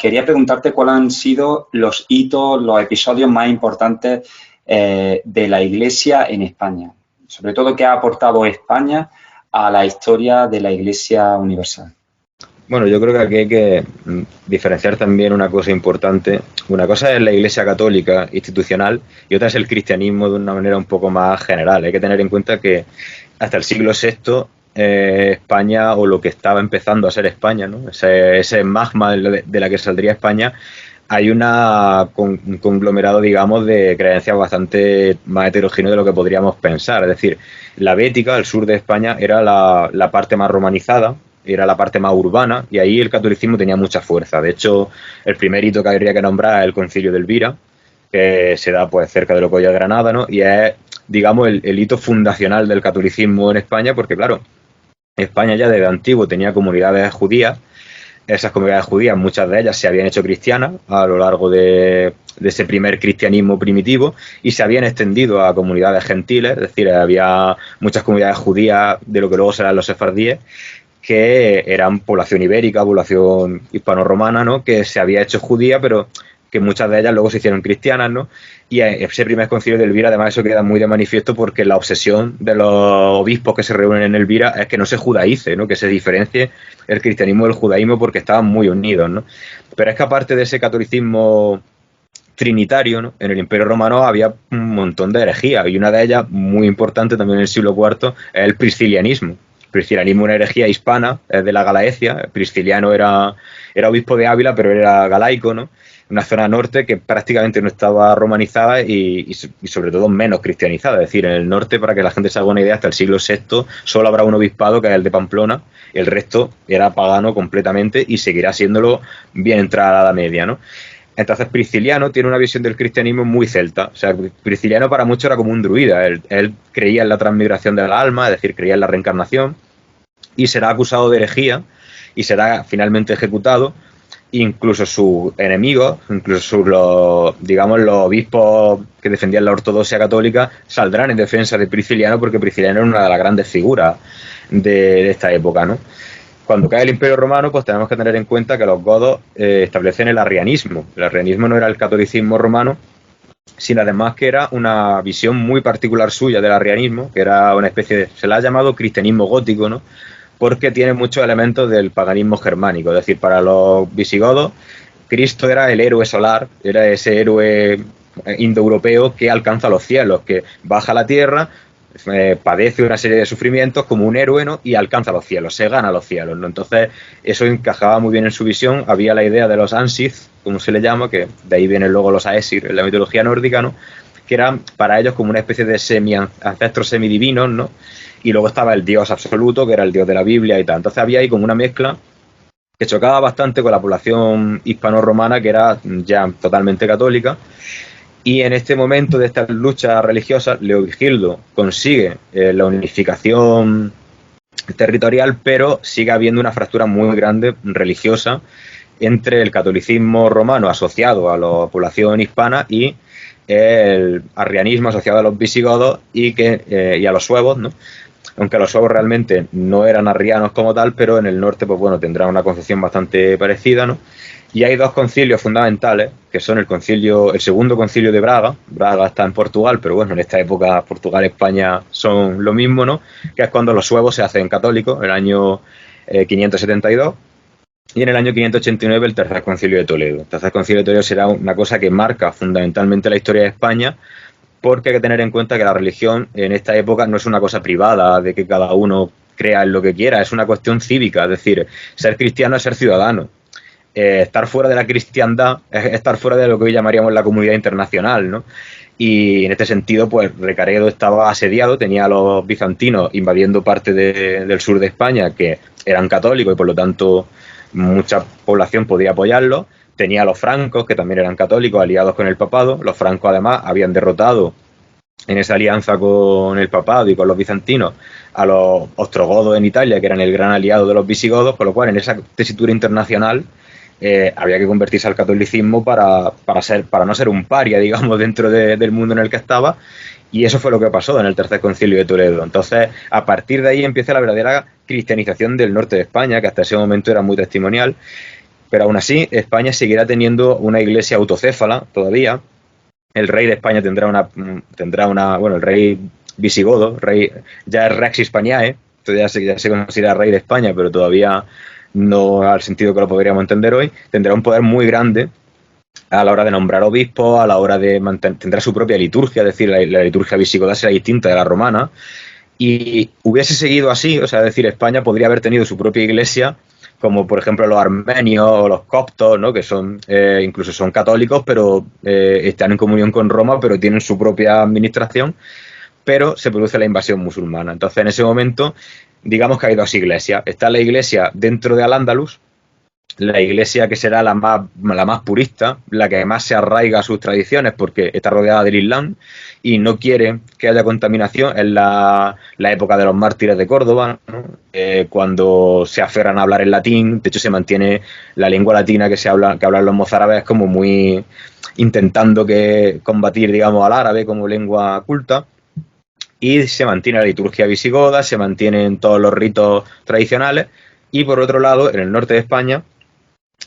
quería preguntarte cuáles han sido los hitos, los episodios más importantes de la Iglesia en España. Sobre todo, ¿qué ha aportado España a la historia de la Iglesia universal? Bueno, yo creo que aquí hay que diferenciar también una cosa importante. Una cosa es la Iglesia católica institucional y otra es el cristianismo de una manera un poco más general. Hay que tener en cuenta que hasta el siglo VI España, o lo que estaba empezando a ser España, ¿no? ese magma de la que saldría España, hay un conglomerado, digamos, de creencias bastante más heterogéneo de lo que podríamos pensar. Es decir, la Bética, el sur de España, era la parte más romanizada, era la parte más urbana, y ahí el catolicismo tenía mucha fuerza. De hecho, el primer hito que habría que nombrar es el Concilio de Elvira, que se da pues cerca de lo que hoy es Granada, ¿no? Y es, digamos, el hito fundacional del catolicismo en España, porque claro, España ya desde antiguo tenía comunidades judías. Esas comunidades judías, muchas de ellas se habían hecho cristianas a lo largo de ese primer cristianismo primitivo, y se habían extendido a comunidades gentiles. Es decir, había muchas comunidades judías de lo que luego serán los sefardíes, que eran población ibérica, población hispano-romana, ¿no? Que se había hecho judía, pero que muchas de ellas luego se hicieron cristianas, ¿no? Y ese primer concilio de Elvira, además, eso queda muy de manifiesto porque la obsesión de los obispos que se reúnen en Elvira es que no se judaice, ¿no? Que se diferencie el cristianismo del judaísmo, porque estaban muy unidos, ¿no? Pero es que aparte de ese catolicismo trinitario, ¿no? En el Imperio Romano había un montón de herejías, y una de ellas, muy importante también en el siglo IV, es el priscilianismo. Priscilianismo, una herejía hispana, es de la Galaecia. Prisciliano era obispo de Ávila, pero era galaico, ¿no? Una zona norte que prácticamente no estaba romanizada y sobre todo menos cristianizada. Es decir, en el norte, para que la gente se haga una idea, hasta el siglo VI solo habrá un obispado, que es el de Pamplona. El resto era pagano completamente y seguirá siéndolo bien entrada la Edad Media, ¿no? Entonces Prisciliano tiene una visión del cristianismo muy celta. O sea, Prisciliano para muchos era como un druida. Él creía en la transmigración de la alma, es decir, creía en la reencarnación, y será acusado de herejía y será finalmente ejecutado. Incluso sus enemigos, incluso los obispos que defendían la ortodoxia católica, saldrán en defensa de Prisciliano, porque Prisciliano era una de las grandes figuras de esta época, ¿no? Cuando cae el Imperio Romano, pues tenemos que tener en cuenta que los godos establecen el arrianismo. El arrianismo no era el catolicismo romano, sino además que era una visión muy particular suya del arrianismo, que era una especie de, se la ha llamado cristianismo gótico, ¿no? Porque tiene muchos elementos del paganismo germánico. Es decir, para los visigodos, Cristo era el héroe solar, era ese héroe indoeuropeo que alcanza los cielos, que baja a la tierra, padece una serie de sufrimientos como un héroe, ¿no? Y alcanza los cielos, se gana los cielos, ¿no? Entonces eso encajaba muy bien en su visión. Había la idea de los Ansith, como se le llama, que de ahí vienen luego los Aesir en la mitología nórdica, ¿no? Que eran para ellos como una especie de ancestros semidivinos, ¿no? Y luego estaba el dios absoluto, que era el dios de la Biblia y tal. Entonces había ahí como una mezcla que chocaba bastante con la población hispano-romana, que era ya totalmente católica. Y en este momento de estas luchas religiosas, Leovigildo consigue la unificación territorial, pero sigue habiendo una fractura muy grande religiosa entre el catolicismo romano asociado a la población hispana y el arrianismo asociado a los visigodos y a los suevos, ¿no? Aunque los suevos realmente no eran arrianos como tal, pero en el norte, pues bueno, tendrán una concepción bastante parecida, ¿no? Y hay dos concilios fundamentales, que son el segundo concilio de Braga. Braga está en Portugal, pero bueno, en esta época Portugal y España son lo mismo, ¿no? Que es cuando los suevos se hacen católicos, en el año 572, y en el año 589 el tercer concilio de Toledo. El tercer concilio de Toledo será una cosa que marca fundamentalmente la historia de España, porque hay que tener en cuenta que la religión en esta época no es una cosa privada, de que cada uno crea en lo que quiera, es una cuestión cívica. Es decir, ser cristiano es ser ciudadano. Estar fuera de la cristiandad es estar fuera de lo que hoy llamaríamos la comunidad internacional, ¿no? Y en este sentido, pues Recaredo estaba asediado, tenía a los bizantinos invadiendo parte del sur de España, que eran católicos y por lo tanto mucha población podía apoyarlo. Tenía a los francos, que también eran católicos, aliados con el papado. Los francos además habían derrotado en esa alianza con el papado y con los bizantinos a los ostrogodos en Italia, que eran el gran aliado de los visigodos, con lo cual en esa tesitura internacional había que convertirse al catolicismo para no ser un paria, digamos, dentro del mundo en el que estaba. Y eso fue lo que pasó en el tercer concilio de Toledo. Entonces, a partir de ahí empieza la verdadera cristianización del norte de España, que hasta ese momento era muy testimonial. pero aún así España seguirá teniendo una iglesia autocéfala todavía. El rey de España tendrá una bueno, el rey visigodo, ya es Rex Hispaniae, entonces ya se considera rey de España, pero todavía no al sentido que lo podríamos entender hoy. Tendrá un poder muy grande a la hora de nombrar obispos, a la hora de tendrá su propia liturgia, es decir, la liturgia visigoda será distinta de la romana, y hubiese seguido así, o sea, es decir, España podría haber tenido su propia iglesia, como por ejemplo los armenios o los coptos, ¿no? Que son incluso son católicos, pero están en comunión con Roma, pero tienen su propia administración, pero se produce la invasión musulmana. Entonces, en ese momento, digamos que hay dos iglesias. Está la iglesia dentro de Al-Ándalus, la iglesia que será la más purista, la que más se arraiga a sus tradiciones porque está rodeada del Islam y no quiere que haya contaminación. Es la época de los mártires de Córdoba, ¿no? Cuando se aferran a hablar en latín. De hecho, se mantiene la lengua latina que hablan los mozárabes como muy intentando combatir, digamos, al árabe como lengua culta. Y se mantiene la liturgia visigoda, se mantienen todos los ritos tradicionales. Y por otro lado, en el norte de España,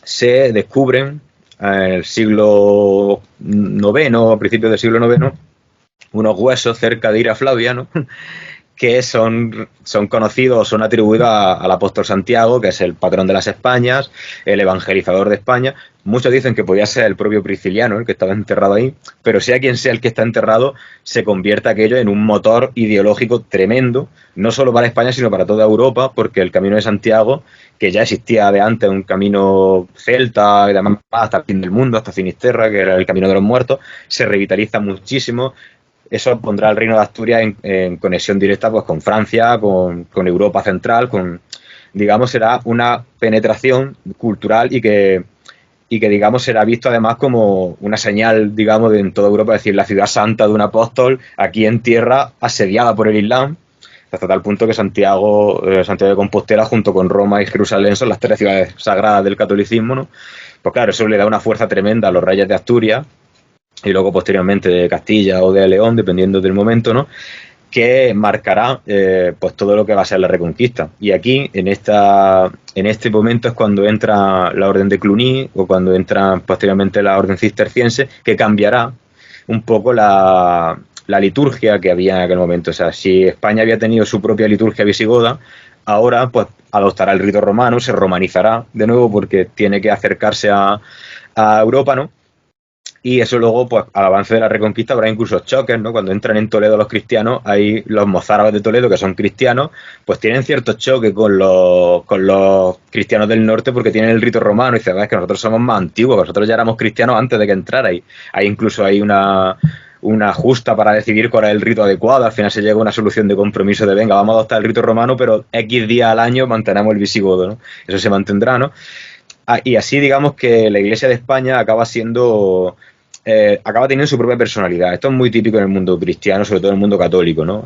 se descubren en el siglo IX, a principios del siglo IX, unos huesos cerca de Ira Flavia, ¿no? Que son conocidos, son atribuidos al apóstol Santiago, que es el patrón de las Españas, el evangelizador de España. Muchos dicen que podía ser el propio Prisciliano el que estaba enterrado ahí, pero sea quien sea el que está enterrado, se convierte aquello en un motor ideológico tremendo, no solo para España, sino para toda Europa, porque el Camino de Santiago, que ya existía de antes, un camino celta y demás, hasta el fin del mundo, hasta Finisterra, que era el camino de los muertos, se revitaliza muchísimo. Eso pondrá al Reino de Asturias en conexión directa pues con Francia, con Europa Central, digamos, será una penetración cultural y que digamos será visto además como una señal, digamos, en toda Europa, es decir, la ciudad santa de un apóstol aquí en tierra asediada por el Islam, hasta tal punto que Santiago de Compostela junto con Roma y Jerusalén son las tres ciudades sagradas del catolicismo, ¿no? Pues claro, eso le da una fuerza tremenda a los reyes de Asturias y luego posteriormente de Castilla o de León, dependiendo del momento, ¿no? Que marcará pues todo lo que va a ser la Reconquista. Y aquí, en este momento es cuando entra la Orden de Cluny o cuando entra posteriormente la Orden Cisterciense, que cambiará un poco la liturgia que había en aquel momento. O sea, si España había tenido su propia liturgia visigoda, ahora pues adoptará el rito romano, se romanizará de nuevo porque tiene que acercarse a Europa, ¿no? Y eso luego, pues al avance de la Reconquista habrá incluso choques, ¿no? Cuando entran en Toledo los cristianos, ahí los mozárabes de Toledo, que son cristianos, pues tienen cierto choque con los cristianos del norte porque tienen el rito romano y dicen, es que nosotros somos más antiguos, nosotros ya éramos cristianos antes de que entrarais. Ahí incluso hay una justa para decidir cuál es el rito adecuado. Al final se llega a una solución de compromiso de, venga, vamos a adoptar el rito romano, pero X días al año mantenemos el visigodo, ¿no? Eso se mantendrá, ¿no? Y así digamos que la Iglesia de España acaba teniendo su propia personalidad. Esto es muy típico en el mundo cristiano, sobre todo en el mundo católico, ¿no?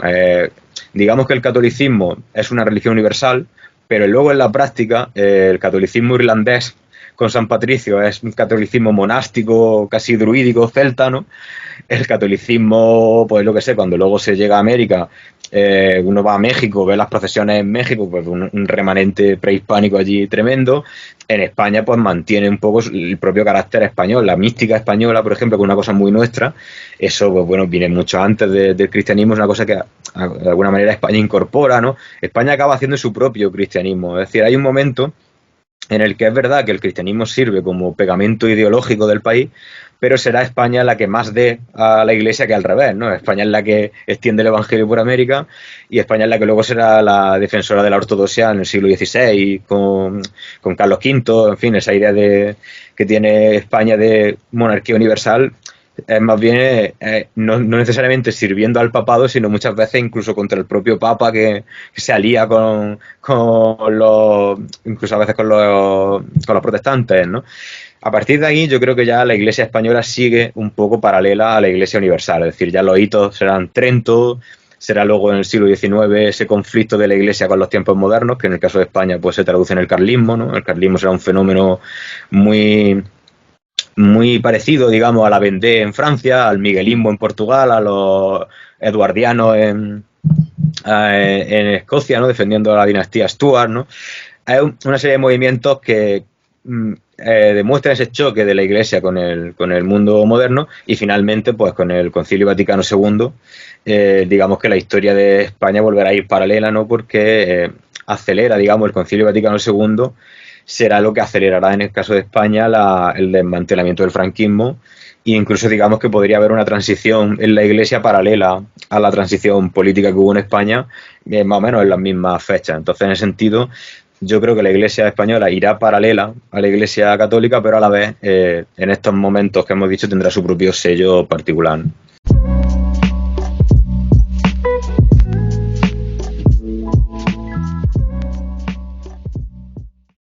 Digamos que el catolicismo es una religión universal, pero luego en la práctica el catolicismo irlandés con San Patricio es un catolicismo monástico, casi druídico, celta, ¿no? El catolicismo, pues lo que sé, cuando luego se llega a América, uno va a México, ve las procesiones en México, pues un remanente prehispánico allí tremendo. En España, pues mantiene un poco el propio carácter español, la mística española, por ejemplo, que es una cosa muy nuestra. Eso, pues bueno, viene mucho antes del cristianismo, es una cosa que de alguna manera España incorpora, ¿no? España acaba haciendo su propio cristianismo, es decir, hay un momento en el que es verdad que el cristianismo sirve como pegamento ideológico del país, pero será España la que más dé a la Iglesia que al revés, ¿no? España es la que extiende el Evangelio por América y España es la que luego será la defensora de la ortodoxia en el siglo XVI con Carlos V, en fin, esa idea que tiene España de monarquía universal es más bien no necesariamente sirviendo al papado, sino muchas veces incluso contra el propio papa que se alía con los, incluso a veces con los protestantes, ¿no? A partir de ahí yo creo que ya la Iglesia española sigue un poco paralela a la Iglesia universal, es decir, ya los hitos serán Trento, será luego en el siglo XIX ese conflicto de la Iglesia con los tiempos modernos, que en el caso de España pues se traduce en el carlismo, ¿no? El carlismo será un fenómeno muy parecido, digamos, a la Vendée en Francia, al miguelismo en Portugal, a los eduardianos en Escocia, ¿no? Defendiendo a la dinastía Stuart, ¿no? Hay una serie de movimientos que demuestran ese choque de la Iglesia con el mundo moderno y finalmente, pues con el Concilio Vaticano II, digamos que la historia de España volverá a ir paralela, ¿no? Porque acelera, digamos, el Concilio Vaticano II será lo que acelerará en el caso de España el desmantelamiento del franquismo e incluso digamos que podría haber una transición en la Iglesia paralela a la transición política que hubo en España, más o menos en las mismas fechas. Entonces, en ese sentido, yo creo que la Iglesia española irá paralela a la Iglesia católica, pero a la vez, en estos momentos que hemos dicho, tendrá su propio sello particular.